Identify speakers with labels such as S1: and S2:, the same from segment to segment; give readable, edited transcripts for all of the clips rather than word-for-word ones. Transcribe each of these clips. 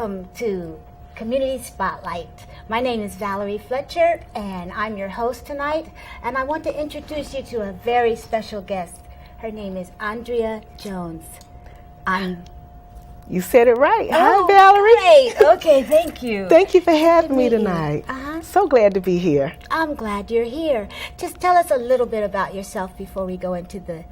S1: welcome to Community Spotlight. My name is Valerie Fletcher, and I'm your host tonight. And I want to introduce you to a very special guest. Her name is ANDREA Jones.
S2: You said it right.
S1: Oh,
S2: hi, Valerie.
S1: Great. Okay, thank you.
S2: Thank you for having me tonight. So glad to be here.
S1: I'm glad you're here. Just tell us a little bit about yourself before we go into the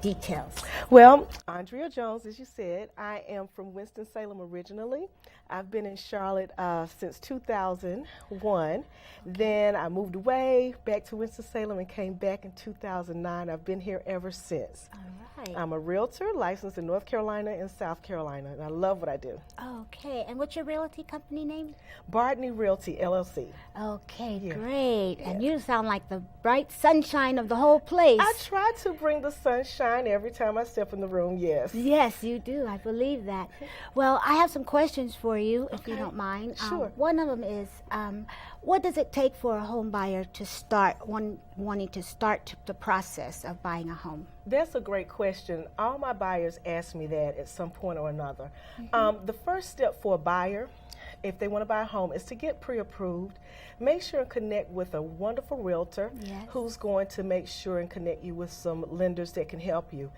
S1: details.
S2: Well, ANDREA Jones, as you said, I am from Winston-Salem originally. I've been in Charlotte since 2001. Then I moved away back to Winston-Salem and came back in 2009. I've been here ever since.
S1: All right.
S2: I'm a realtor licensed in North Carolina and South Carolina, and I love what I do.
S1: Okay, and what's your realty company name?
S2: Bardney Realty, LLC.
S1: Okay,
S2: Yeah.
S1: great.
S2: Yeah.
S1: And you sound like the bright sunshine of the whole place.
S2: I try to bring the sunshine every time I step in the room, yes.
S1: Yes, you do. I believe that. Well, I have some questions for you, if you
S2: Okay.
S1: don't mind.
S2: Sure.
S1: One of them is, what does it take for a home buyer to start wanting to start the process of buying a home?
S2: That's a great question. All my buyers ask me that at some point or another. The first step for a buyer, if they want to buy a home, is to get pre-approved. Make sure and connect with a wonderful realtor
S1: Yes.
S2: who's going to make sure and connect you with some lenders that can help you.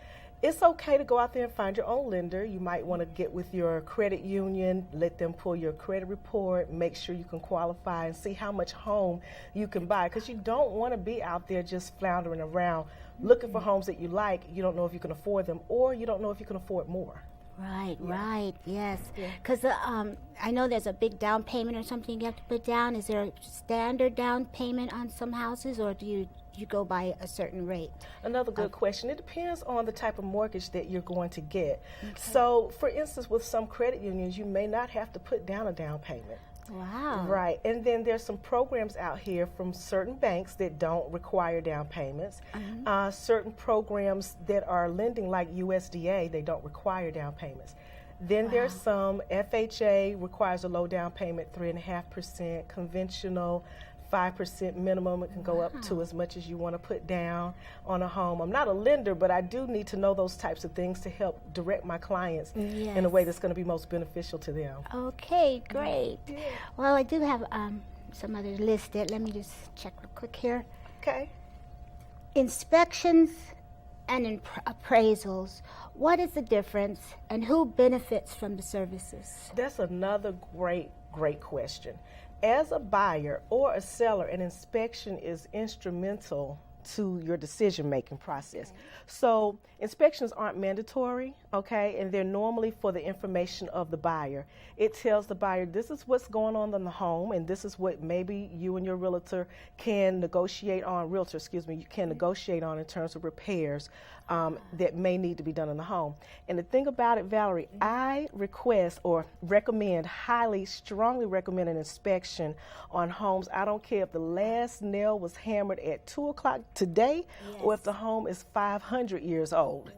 S2: It's okay to go out there and find your own lender. You might want to get with your credit union, let them pull your credit report, make sure you can qualify and see how much home you can buy, because you don't want to be out there just floundering around looking for homes that you like. You don't know if you can afford them, or you don't know if you can afford more.
S1: Right,
S2: Yeah.
S1: right, yes.
S2: Yeah.
S1: Because I know there's a big down payment or something you have to put down. Is there a standard down payment on some houses, or do you go by a certain rate?
S2: Another good question. It depends on the type of mortgage that you're going to get. So, for instance, with some credit unions, you may not have to put down a down payment.
S1: Wow.
S2: Right. And then there's some programs out here from certain banks that don't require down payments. Certain programs that are lending, like USDA, they don't require down payments. Then there's some FHA requires a low down payment, 3.5%, conventional 5% minimum. It can go up to as much as you want to put down on a home. I'm not a lender, but I do need to know those types of things to help direct my clients in a way that's going to be most beneficial to them.
S1: Okay, great.
S2: Yeah.
S1: Well, I do have some others listed. Let me just check real quick here.
S2: Okay.
S1: Inspections and appraisals. What is the difference, and who benefits from the services?
S2: That's another great question. As a buyer or a seller, an inspection is instrumental to your decision-making process. So inspections aren't mandatory, okay, and they're normally for the information of the buyer. It tells the buyer, this is what's going on in the home, and this is what maybe you and your realtor can negotiate on, you can negotiate on in terms of repairs that may need to be done in the home. And the thing about it, Valerie, I request or recommend, strongly recommend an inspection on homes. I don't care if the last nail was hammered at 2 o'clock today or if the home is 500 years old.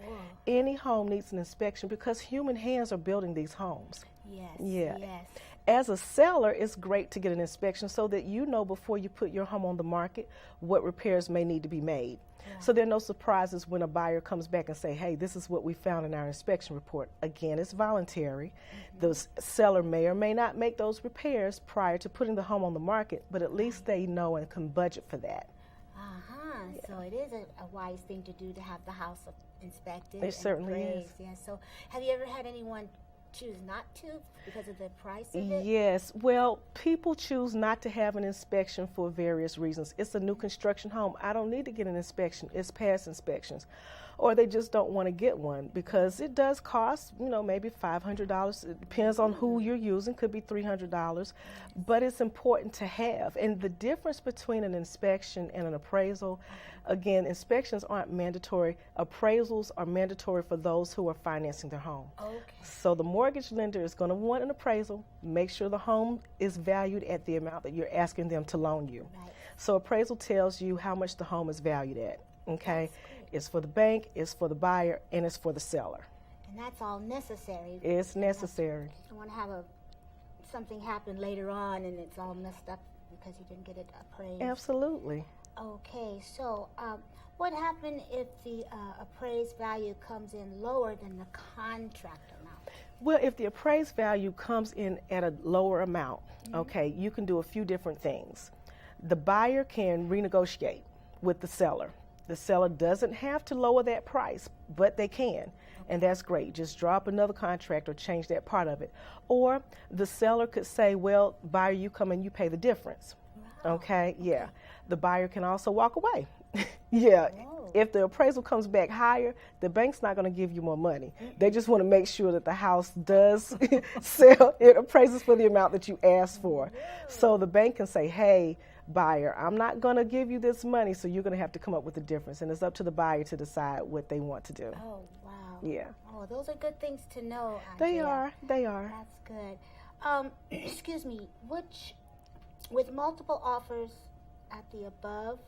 S2: Any home needs an inspection because human hands are building these homes.
S1: Yes,
S2: Yeah.
S1: yes.
S2: As a seller, it's great to get an inspection so that you know before you put your home on the market what repairs may need to be made. So there are no surprises when a buyer comes back and say, hey, this is what we found in our inspection report. Again, it's voluntary. The seller may or may not make those repairs prior to putting the home on the market, but at least they know and can budget for that.
S1: So it is a wise thing to do to have the house inspected.
S2: It certainly is.
S1: Yeah. So have you ever had anyone choose not to because of the price of it?
S2: Yes. Well, people choose not to have an inspection for various reasons. It's a new construction home. I don't need to get an inspection. It's past inspections. Or they just don't want to get one because it does cost, maybe $500. It depends on who you're using. Could be $300. But it's important to have. And the difference between an inspection and an appraisal, again, inspections aren't mandatory. Appraisals are mandatory for those who are financing their home.
S1: Okay.
S2: So the mortgage lender is going to want an appraisal, make sure the home is valued at the amount that you're asking them to loan you.
S1: Right.
S2: So appraisal tells you how much the home is valued at, okay? It's for the bank, it's for the buyer, and it's for the seller.
S1: And that's all necessary.
S2: It's necessary.
S1: You don't want to have something happen later on and it's all messed up because you didn't get it appraised.
S2: Absolutely.
S1: Okay, so what happens if the appraised value comes in lower than the contract amount?
S2: Well, if the appraised value comes in at a lower amount, okay, you can do a few different things. The buyer can renegotiate with the seller. The seller doesn't have to lower that price, but they can. And that's great. Just drop another contract or change that part of it. Or the seller could say, well, buyer, you come and you pay the difference. Wow. Okay, yeah. The buyer can also walk away. Yeah. Whoa. If the appraisal comes back higher, the bank's not going to give you more money. They just want to make sure that the house does sell. It appraises for the amount that you asked for. So the bank can say, hey, buyer, I'm not going to give you this money, so you're going to have to come up with the difference. And it's up to the buyer to decide what they want to do.
S1: Oh, wow.
S2: Yeah.
S1: Oh, those are good things to know, Andrea.
S2: They are.
S1: That's good. Excuse me, with multiple offers at the above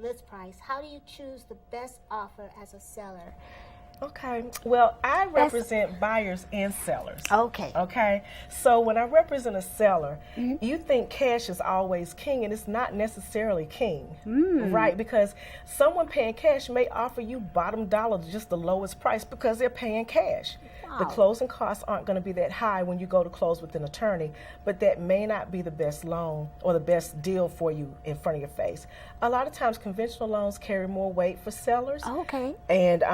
S1: list price, how do you choose the best offer as a seller?
S2: Okay. Well, I represent buyers and sellers.
S1: Okay.
S2: Okay. So when I represent a seller, you think cash is always king, and it's not necessarily king, right? Because someone paying cash may offer you bottom dollar, just the lowest price, because they're paying cash. Wow. The closing costs aren't going to be that high when you go to close with an attorney, but that may not be the best loan or the best deal for you in front of your face. A lot of times, conventional loans carry more weight for sellers.
S1: Okay.
S2: And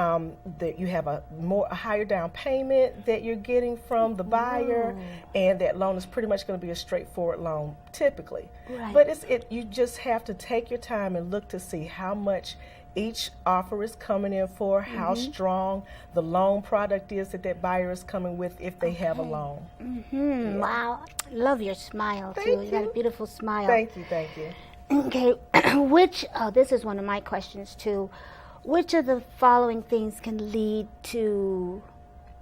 S2: you have a higher down payment that you're getting from the buyer, and that loan is pretty much going to be a straightforward loan typically. Right. But you just have to take your time and look to see how much each offer is coming in for, how strong the loan product is that buyer is coming with if they have a loan. Yeah.
S1: Wow. Love your smile, too. You got a beautiful smile.
S2: Thank you.
S1: Okay. This is one of my questions, too. Which of the following things can lead to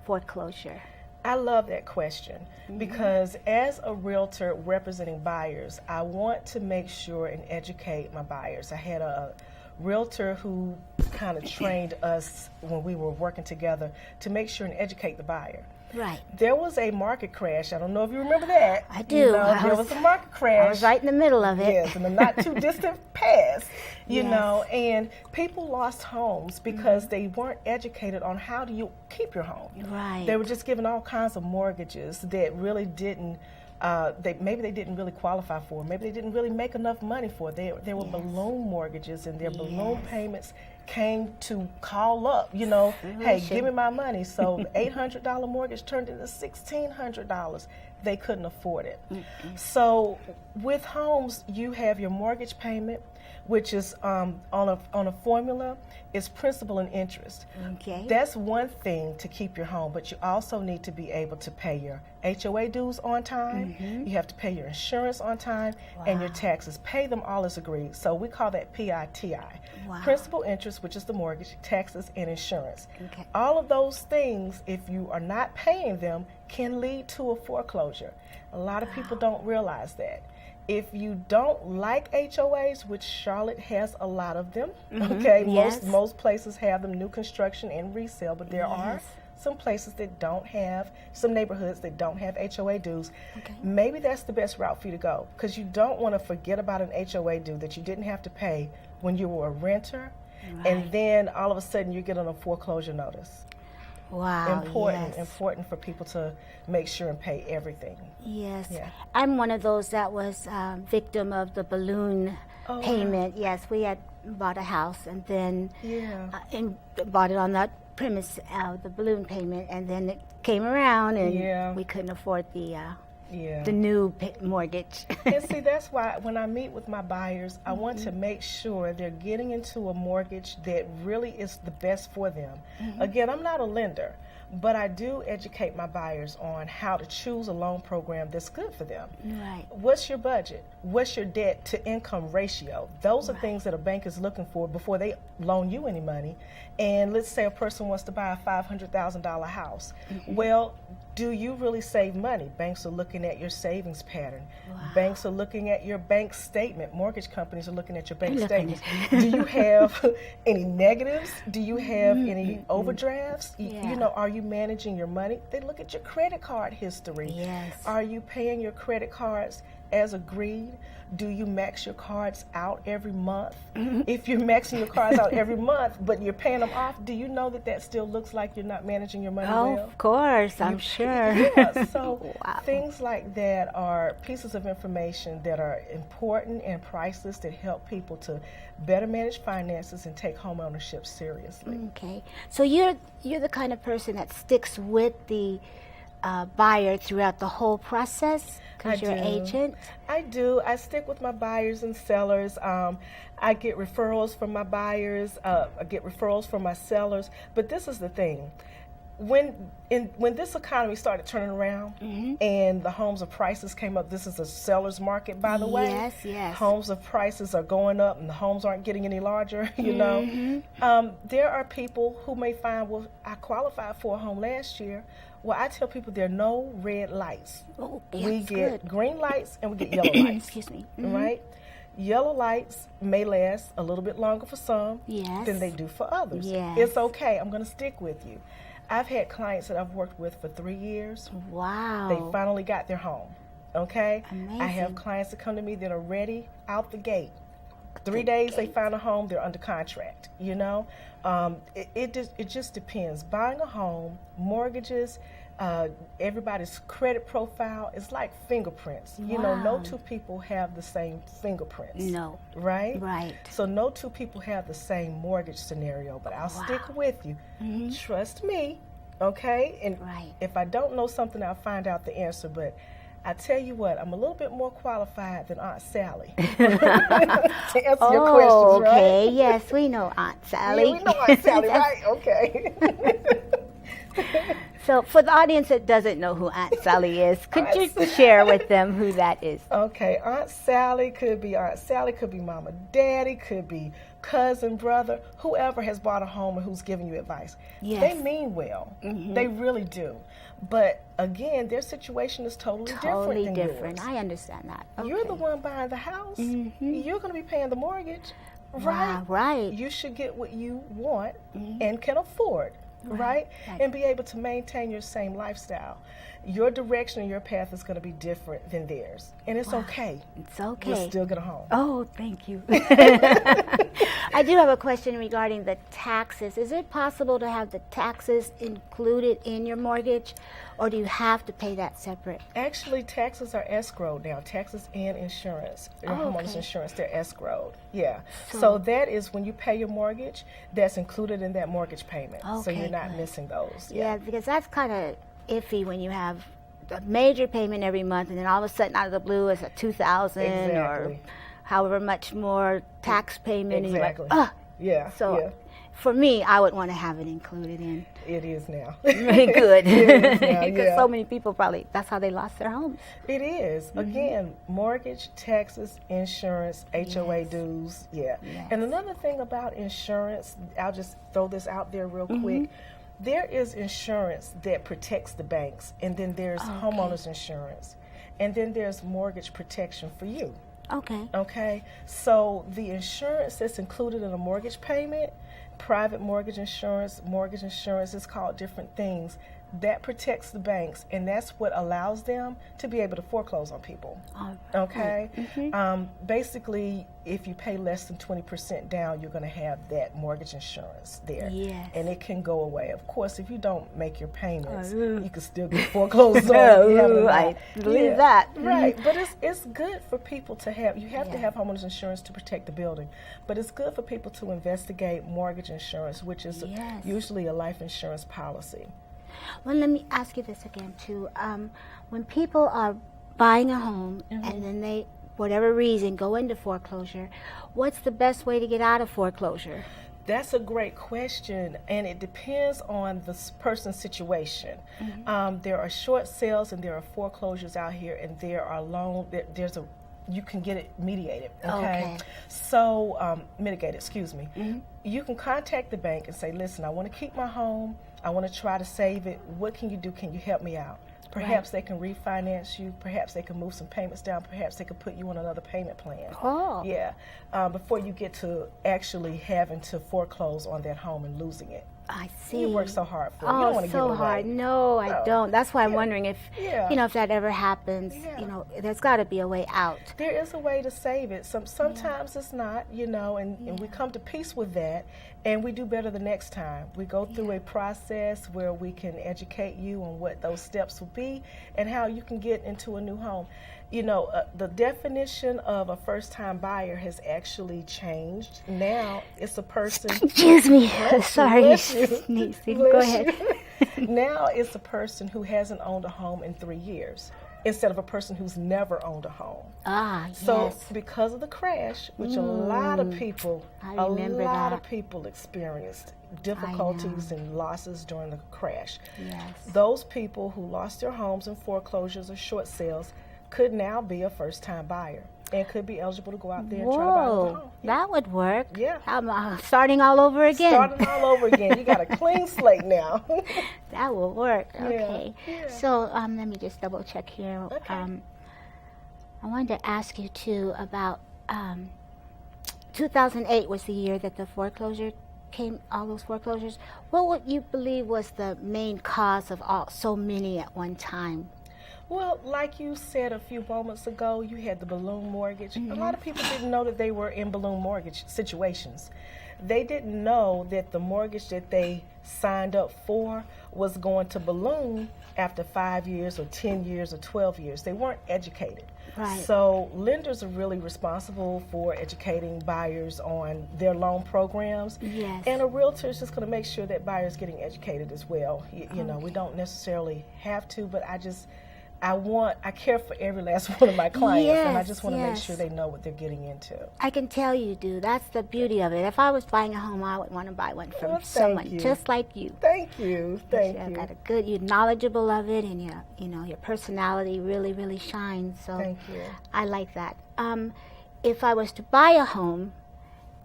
S1: foreclosure?
S2: I love that question because as a realtor representing buyers, I want to make sure and educate my buyers. I had a realtor who kind of trained us when we were working together to make sure and educate the buyer.
S1: Right.
S2: There was a market crash. I don't know if you remember that.
S1: I do.
S2: There was a market crash.
S1: I was right in the middle of it.
S2: Yes, in the not too distant past, you know, and people lost homes because they weren't educated on how do you keep your home.
S1: Right.
S2: They were just given all kinds of mortgages that really didn't maybe they didn't really qualify for. Maybe they didn't really make enough money for. There were balloon mortgages, and their balloon payments came to call up, hey, give me my money. So the $800 mortgage turned into $1,600. They couldn't afford it. So with homes, you have your mortgage payment, which is on a formula, is principal and interest.
S1: Okay.
S2: That's one thing to keep your home, but you also need to be able to pay your HOA dues on time. You have to pay your insurance on time and your taxes. Pay them all as agreed. So we call that PITI.
S1: Wow.
S2: Principal, interest, which is the mortgage, taxes, and insurance.
S1: Okay.
S2: All of those things, if you are not paying them, can lead to a foreclosure. A lot of people don't realize that. If you don't like HOAs, which Charlotte has a lot of them, most places have them, new construction and resale, but there are some places that don't have, some neighborhoods that don't have HOA dues. Maybe that's the best route for you to go, because you don't want to forget about an HOA due that you didn't have to pay when you were a renter, and then all of a sudden you get on a foreclosure notice.
S1: Wow.
S2: Important for people to make sure and pay everything.
S1: Yes.
S2: Yeah.
S1: I'm one of those that was victim of the balloon payment. Yes, we had bought a house and then and bought it on that premise, the balloon payment, and then it came around and we couldn't afford the new mortgage.
S2: And see, that's why when I meet with my buyers, I want to make sure they're getting into a mortgage that really is the best for them. Again, I'm not a lender, but I do educate my buyers on how to choose a loan program that's good for them.
S1: Right.
S2: What's your budget? What's your debt to income ratio? Those are things that a bank is looking for before they loan you any money. And let's say a person wants to buy a $500,000 house. Well, do you really save money? Banks are looking at your savings pattern. Banks are looking at your bank statement. Mortgage companies are looking at your bank statement. Do you have any negatives? Do you have any overdrafts? Are you managing your money? They look at your credit card history.
S1: Yes.
S2: Are you paying your credit cards as agreed, do you max your cards out every month? If you're maxing your cards out every month, but you're paying them off, do you know that that still looks like you're not managing your money well?
S1: Of course, I'm sure.
S2: Yeah, so
S1: wow.
S2: Things like that are pieces of information that are important and priceless that help people to better manage finances and take home ownership seriously.
S1: Okay, so you're the kind of person that sticks with the buyer throughout the whole process because you're an agent?
S2: I do. I stick with my buyers and sellers. I get referrals from my buyers. I get referrals from my sellers. But this is the thing. When this economy started turning around and the homes of prices came up, this is a seller's market, by the way.
S1: Yes, yes.
S2: Homes of prices are going up and the homes aren't getting any larger, you know. There are people who may find, well, I qualified for a home last year. Well, I tell people there are no red lights.
S1: Oh,
S2: we get green lights and we get yellow lights.
S1: Excuse me.
S2: Right? Yellow lights may last a little bit longer for some than they do for others.
S1: Yes.
S2: It's okay. I'm going to stick with you. I've had clients that I've worked with for 3 years.
S1: Wow.
S2: They finally got their home. Okay?
S1: Amazing.
S2: I have clients that come to me that are ready out the gate. 3 days they find a home, they're under contract, you know? It just depends. Buying a home, mortgages, everybody's credit profile is like fingerprints. You know, no two people have the same fingerprints.
S1: No.
S2: Right?
S1: Right.
S2: So no two people have the same mortgage scenario, but I'll stick with you. Trust me, okay? And if I don't know something, I'll find out the answer, but I tell you what, I'm a little bit more qualified than Aunt Sally to answer your questions, right?
S1: Okay, yes, we know Aunt Sally.
S2: Yeah, we know Aunt Sally, right? Okay.
S1: So for the audience that doesn't know who Aunt Sally is, could you share with them who that is?
S2: Okay, Aunt Sally, could be Mama, Daddy, could be cousin, brother, whoever has bought a home and who's giving you advice.
S1: Yes.
S2: They mean well. They really do. But again, their situation is totally different than yours.
S1: I understand that. Okay.
S2: You're the one buying the house. You're going to be paying the mortgage, right?
S1: Right.
S2: You should get what you want and can afford. Right? And be able to maintain your same lifestyle. Your direction and your path is going to be different than theirs. And it's okay.
S1: It's okay.
S2: You'll still get a home.
S1: Oh, thank you. I do have a question regarding the taxes. Is it possible to have the taxes included in your mortgage, or do you have to pay that separate?
S2: Actually, taxes are escrowed now. Taxes and insurance. Your homeowner's insurance, they're escrowed. Yeah. So that is when you pay your mortgage, that's included in that mortgage payment. So you're not missing those.
S1: Yeah, because that's kind of iffy when you have a major payment every month and then all of a sudden out of the blue it's a $2,000 or however much more tax payment.
S2: Exactly.
S1: And you're like,
S2: yeah.
S1: So for me, I would want to have it included in.
S2: It is now.
S1: Good.
S2: It is now,
S1: Because so many people probably, that's how they lost their homes.
S2: It is. Again, mortgage, taxes, insurance, HOA dues. Yeah. And another thing about insurance, I'll just throw this out there real quick. There is insurance that protects the banks, and then there's homeowners insurance, and then there's mortgage protection for you. Okay. So the insurance that's included in a mortgage payment, private mortgage insurance, is called different things. That protects the banks, and that's what allows them to be able to foreclose on people. Okay? Basically, if you pay less than 20% down, you're going to have that mortgage insurance there.
S1: Yes.
S2: And it can go away. Of course, if you don't make your payments, you can still get foreclosed on.
S1: I believe that.
S2: Right. But it's good for people to have, you have to have homeowners insurance to protect the building, but it's good for people to investigate mortgage insurance, which is usually a life insurance policy.
S1: Well, let me ask you this again, too. When people are buying a home and then they, whatever reason, go into foreclosure, what's the best way to get out of foreclosure?
S2: That's a great question, and it depends on the person's situation. There are short sales and there are foreclosures out here, and there are you can get it mediated, okay? So, mitigated, excuse me. You can contact the bank and say, listen, I want to keep my home. I want to try to save it. What can you do? Can you help me out? Perhaps they can refinance you. Perhaps they can move some payments down. Perhaps they can put you on another payment plan. Yeah, before you get to actually having to foreclose on that home and losing it.
S1: I see.
S2: You work so hard for it. You don't want to give it
S1: so
S2: away.
S1: hard. No, I don't. That's why I'm wondering if,
S2: Yeah.
S1: if that ever happens, there's got to be a way out.
S2: There is a way to save it. Sometimes it's not, and we come to peace with that, and we do better the next time. We go through a process where we can educate you on what those steps will be and how you can get into a new home. The definition of a first-time buyer has actually changed. Now it's a person.
S1: Excuse me. Sorry.
S2: Bless you.
S1: Sneezing.
S2: Bless
S1: Go ahead.
S2: you. Now it's a person who hasn't owned a home in 3 years instead of a person who's never owned a home.
S1: So
S2: because of the crash, which a lot of people, experienced difficulties and losses during the crash.
S1: Yes.
S2: Those people who lost their homes in foreclosures or short sales could now be a first-time buyer and could be eligible to go out there and try to buy a home.
S1: That would work.
S2: Yeah.
S1: I'm starting all over again.
S2: Starting all over again. You got a clean slate now.
S1: That will work. Okay.
S2: Yeah.
S1: So let me just double check here.
S2: Okay.
S1: I wanted to ask you too about 2008 was the year that the foreclosure came, all those foreclosures. What would you believe was the main cause of so many at one time?
S2: Well, like you said a few moments ago, you had the balloon mortgage. A lot of people didn't know that they were in balloon mortgage situations. They didn't know that the mortgage that they signed up for was going to balloon after 5 years or 10 years or 12 years. They weren't educated.
S1: Right.
S2: So lenders are really responsible for educating buyers on their loan programs.
S1: Yes.
S2: And a realtor is just going to make sure that buyers getting educated as well. You know, we don't necessarily have to, but I care for every last one of my clients, and I just want to make sure they know what they're getting into.
S1: I can tell you do. That's the beauty of it. If I was buying a home, I would want to buy one from someone just like you.
S2: Thank you.
S1: You're knowledgeable of it, and your personality really, really shines. So
S2: thank you.
S1: I like that. If I was to buy a home,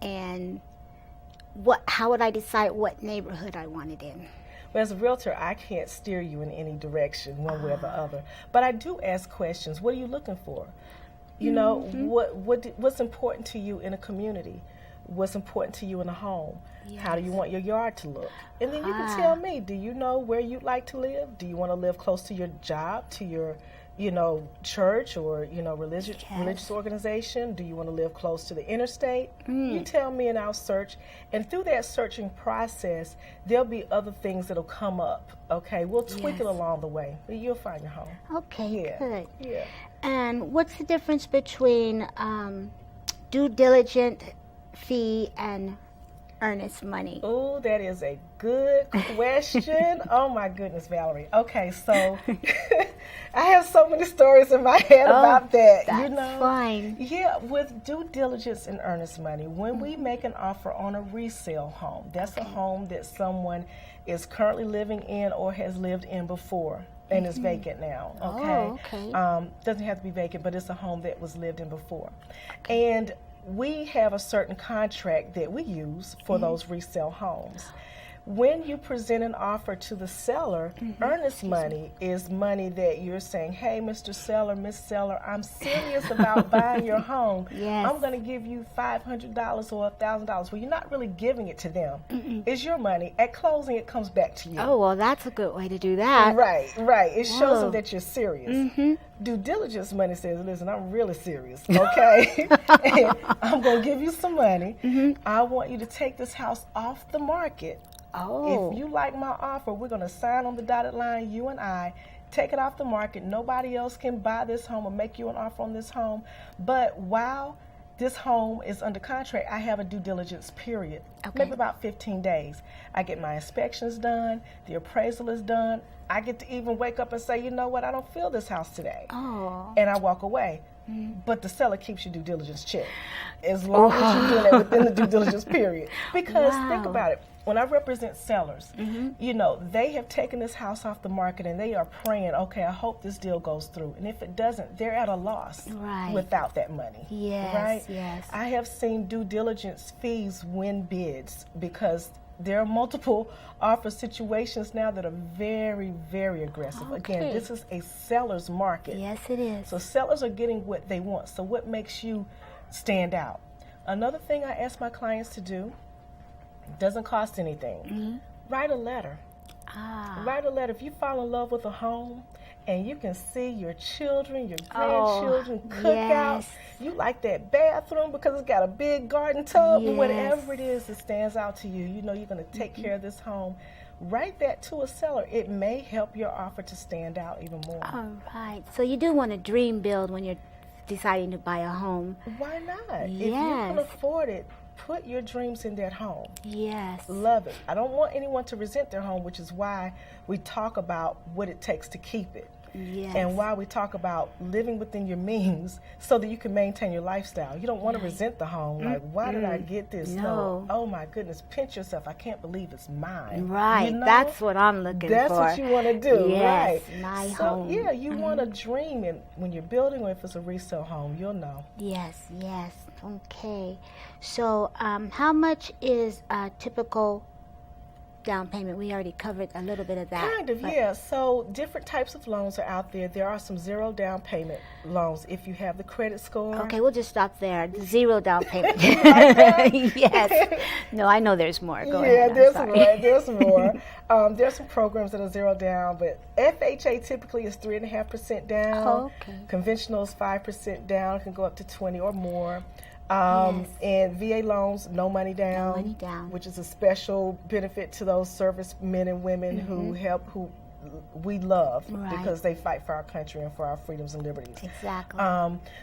S1: and how would I decide what neighborhood I wanted in?
S2: Well, as a realtor, I can't steer you in any direction, one way or the other. But I do ask questions. What are you looking for? What's important to you in a community? What's important to you in a home? Yes. How do you want your yard to look? And then you can tell me, do you know where you'd like to live? Do you want to live close to your job, to your church or, religious organization? Do you want to live close to the interstate? You tell me and I'll search. And through that searching process, there'll be other things that'll come up. Okay, we'll tweak it along the way. But you'll find your home.
S1: Okay, good.
S2: Yeah.
S1: And what's the difference between due diligence fee and earnest money?
S2: Oh, that is a good question. Oh my goodness, Valerie. Okay, so I have so many stories in my head about that.
S1: That's fine.
S2: Yeah, with due diligence and earnest money, when we make an offer on a resale home, that's a home that someone is currently living in or has lived in before and is vacant now. Okay. Doesn't have to be vacant, but it's a home that was lived in before. And we have a certain contract that we use for those resale homes. When you present an offer to the seller, earnest money is money that you're saying, hey, Mr. Seller, Miss Seller, I'm serious about buying your home. I'm going to give you $500 or $1,000. Well, you're not really giving it to them. It's your money. At closing, it comes back to you.
S1: Oh, well, that's a good way to do that.
S2: Right. It shows them that you're serious. Due diligence money says, listen, I'm really serious, okay? And I'm going to give you some money. I want you to take this house off the market. If you like my offer, we're going to sign on the dotted line, you and I, take it off the market. Nobody else can buy this home or make you an offer on this home. But while this home is under contract, I have a due diligence period, maybe about 15 days. I get my inspections done, the appraisal is done. I get to even wake up and say, you know what, I don't feel this house today. And I walk away. But the seller keeps your due diligence check as long as you're doing it within the due diligence period. Because think about it. When I represent sellers, they have taken this house off the market and they are praying, okay, I hope this deal goes through. And if it doesn't, they're at a loss without that money. Yes. I have seen due diligence fees win bids because there are multiple offer situations now that are very, very aggressive. Again, this is a seller's market.
S1: Yes, it is.
S2: So sellers are getting what they want. So what makes you stand out? Another thing I ask my clients to do, doesn't cost anything. Write a letter. Write a letter. If you fall in love with a home and you can see your children, your grandchildren cook out, you like that bathroom because it's got a big garden tub, or whatever it is that stands out to you, you know you're going to take care of this home. Write that to a seller. It may help your offer to stand out even more.
S1: All right. So you do want to dream build when you're deciding to buy a home.
S2: Why not?
S1: Yes.
S2: If you can afford it, put your dreams in that home.
S1: Yes.
S2: Love it. I don't want anyone to resent their home, which is why we talk about what it takes to keep it.
S1: Yes.
S2: And why we talk about living within your means so that you can maintain your lifestyle. You don't want to resent the home. Like, why did I get this?
S1: No.
S2: Oh my goodness, pinch yourself. I can't believe it's mine.
S1: Right.
S2: You know?
S1: That's what I'm looking for.
S2: That's what you want to do.
S1: Yes.
S2: Right.
S1: My
S2: so,
S1: home.
S2: Yeah, you want to dream, and when you're building, or if it's a resale home, you'll know.
S1: Yes. Yes. Okay. So, how much is a typical down payment? We already covered a little bit of that.
S2: Kind of, yeah. So different types of loans are out there. There are some zero down payment loans if you have the credit score.
S1: Okay, we'll just stop there. The zero down payment. Yes. No, I know there's more. Go ahead.
S2: There's more. There's more. There's some programs that are zero down, but FHA typically is 3.5% down.
S1: Oh, okay.
S2: Conventional is 5% down. It can go up to 20 or more. And VA loans, no money down.
S1: No money down.
S2: Which is a special benefit to those service men and women who we love because they fight for our country and for our freedoms and liberties.
S1: Exactly.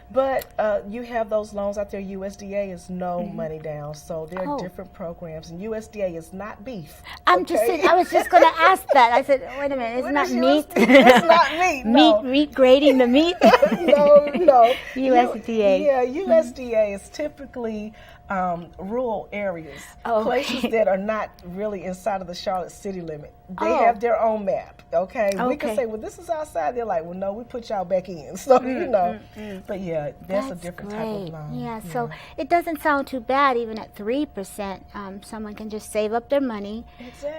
S2: But you have those loans out there. USDA is no money down, so there are different programs. And USDA is not beef.
S1: I was just going to ask that. I said, wait a minute, it's not meat.
S2: It's not meat. No.
S1: Meat grading the meat.
S2: No.
S1: USDA.
S2: USDA is typically rural areas, places that are not really inside of the Charlotte city limit. They have their own map, okay? We can say, well, this is outside. They're like, well, no, we put y'all back in. So, you know. But, yeah, that's a different type of loan.
S1: Yeah, so it doesn't sound too bad even at 3%. Someone can just save up their money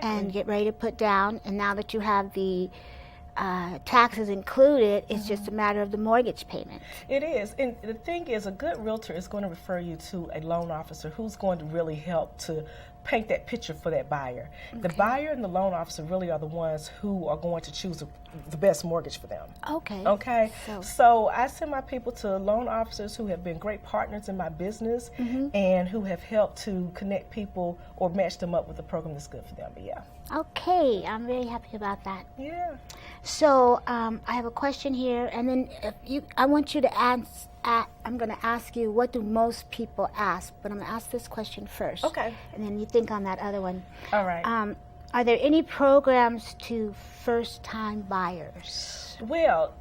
S1: and get ready to put down. And now that you have the taxes included, it's just a matter of the mortgage payment.
S2: It is. And the thing is, a good realtor is going to refer you to a loan officer who's going to really help to paint that picture for that buyer. The buyer and the loan officer really are the ones who are going to choose the best mortgage for them. Okay. So I send my people to loan officers who have been great partners in my business and who have helped to connect people or match them up with a program that's good for them. But yeah.
S1: Okay, I'm very happy about that.
S2: Yeah.
S1: So I have a question here, and then I want you to I'm going to ask you, what do most people ask? But I'm going to ask this question first. Okay. And then you think on that other one.
S2: All right.
S1: Are there any programs to first-time buyers?
S2: Well,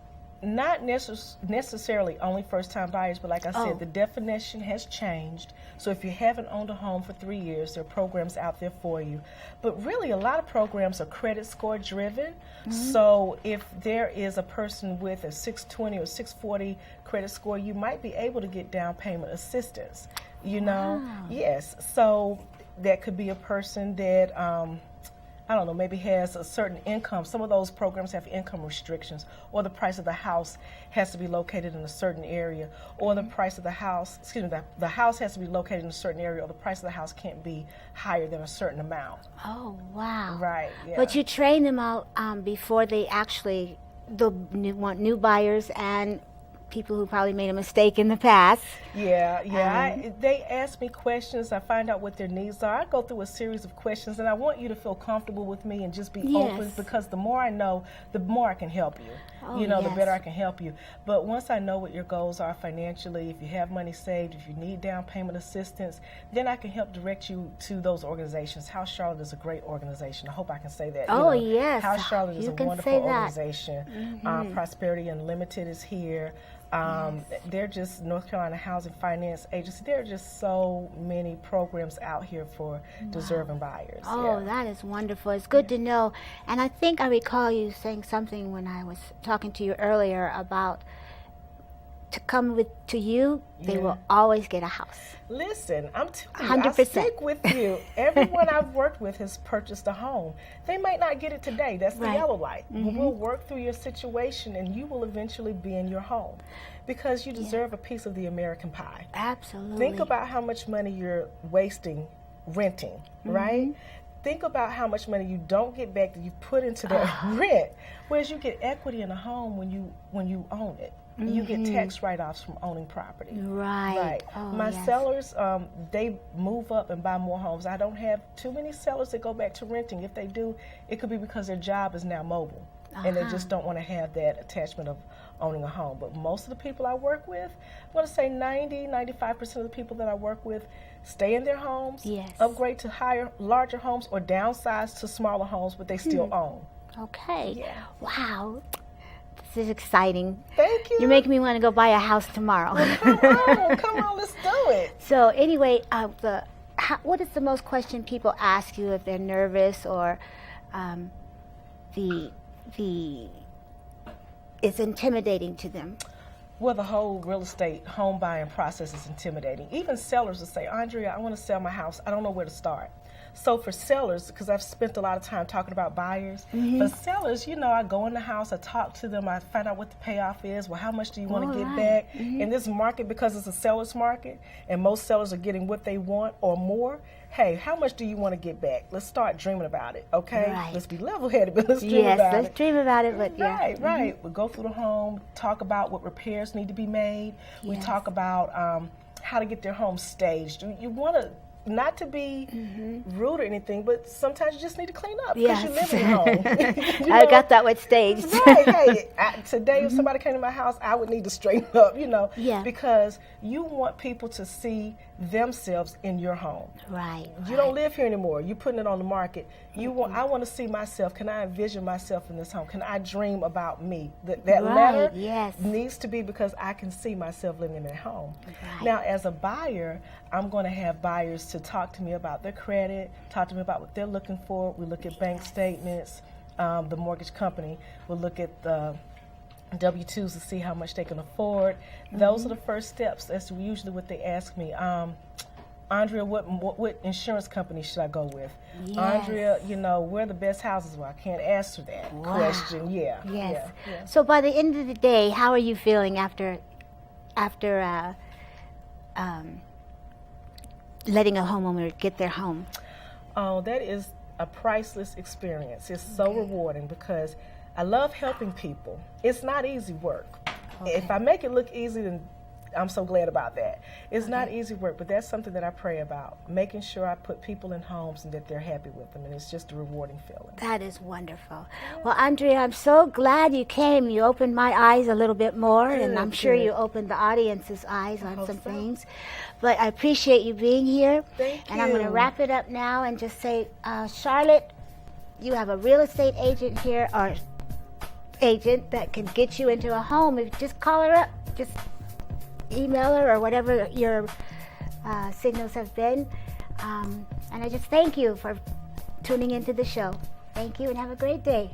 S2: not necessarily only first-time buyers, but like I said, the definition has changed. So if you haven't owned a home for 3 years, there are programs out there for you. But really, a lot of programs are credit score driven. So if there is a person with a 620 or 640 credit score, you might be able to get down payment assistance. You know? Yes. So that could be a person that I don't know, maybe has a certain income. Some of those programs have income restrictions, or the price of the house has to be located in a certain area, or the price of the house, the house has to be located in a certain area, or the price of the house can't be higher than a certain amount.
S1: Oh, wow.
S2: Right, yeah.
S1: But you train them out before they actually want new buyers and people who probably made a mistake in the past.
S2: Yeah. They ask me questions. I find out what their needs are. I go through a series of questions, and I want you to feel comfortable with me and just be open, because the more I know, the more I can help you. The better I can help you. But once I know what your goals are financially, if you have money saved, if you need down payment assistance, then I can help direct you to those organizations. House Charlotte is a great organization. I hope I can say that.
S1: Yes.
S2: House Charlotte is a wonderful organization. Prosperity Unlimited is here. They're just North Carolina Housing Finance Agency. There are just so many programs out here for deserving buyers.
S1: That is wonderful. It's good to know. And I think I recall you saying something when I was talking to you earlier about to come to you, they will always get a house.
S2: Listen, I'm
S1: 100%.
S2: I stick with you. Everyone I've worked with has purchased a home. They might not get it today. That's the yellow light. We'll work through your situation, and you will eventually be in your home, because you deserve a piece of the American pie.
S1: Absolutely.
S2: Think about how much money you're wasting renting, right? think about how much money you don't get back that you put into that rent, whereas you get equity in a home when you own it. You get tax write-offs from owning property.
S1: Right. Oh,
S2: My
S1: yes.
S2: sellers, they move up and buy more homes. I don't have too many sellers that go back to renting. If they do, it could be because their job is now mobile, and they just don't want to have that attachment of owning a home. But most of the people I work with, I'm going to say 95% of the people that I work with stay in their homes, upgrade to larger homes, or downsize to smaller homes, but they still own.
S1: Okay.
S2: Yeah.
S1: Wow. This is exciting.
S2: Thank you.
S1: You're making me want to go buy a house tomorrow.
S2: Come on, let's do it.
S1: So anyway, what is the most question people ask you if they're nervous or it's intimidating to them?
S2: Well, the whole real estate home buying process is intimidating. Even sellers will say, Andrea, I want to sell my house. I don't know where to start. So for sellers, because I've spent a lot of time talking about buyers, for sellers, I go in the house, I talk to them, I find out what the payoff is. Well, how much do you want to get back? In this market, because it's a seller's market, and most sellers are getting what they want or more, hey, how much do you want to get back? Let's start dreaming about it, okay?
S1: Right.
S2: Let's be level-headed, but let's dream about it.
S1: Yes, let's dream about it, but
S2: Right. We go through the home, talk about what repairs need to be made. We talk about how to get their home staged. You want to, not to be rude or anything, but sometimes you just need to clean up because you live in your home.
S1: I got that one staged.
S2: Right. Hey, today if somebody came to my house, I would need to straighten up, because you want people to see themselves in your home.
S1: Right.
S2: You don't live here anymore. You're putting it on the market. I want to see myself. Can I envision myself in this home? Can I dream about me? That letter needs to be because I can see myself living in that home.
S1: Right.
S2: Now, as a buyer, I'm going to have buyers to talk to me about their credit, talk to me about what they're looking for. We look at bank statements. The mortgage company will look at the W-2s to see how much they can afford. Those are the first steps. That's usually what they ask me. Andrea, what insurance company should I go with?
S1: Yes.
S2: Andrea, where are the best houses? Well, I can't answer that question.
S1: Yes.
S2: Yeah.
S1: So by the end of the day, how are you feeling after letting a homeowner get their home?
S2: Oh, that is a priceless experience. It's so rewarding because I love helping people. It's not easy work. If I make it look easy, then I'm so glad about that. It's not easy work, but that's something that I pray about, making sure I put people in homes and that they're happy with them, and it's just a rewarding feeling.
S1: That is wonderful. Well, Andrea, I'm so glad you came. You opened my eyes a little bit more, and I'm sure you opened the audience's eyes on some things. But I appreciate you being here.
S2: Thank you.
S1: And I'm going to wrap it up now and just say, Charlotte, you have a real estate agent here, or agent that can get you into a home. If you just call her up, just email her or whatever your signals have been. And I just thank you for tuning into the show. Thank you and have a great day.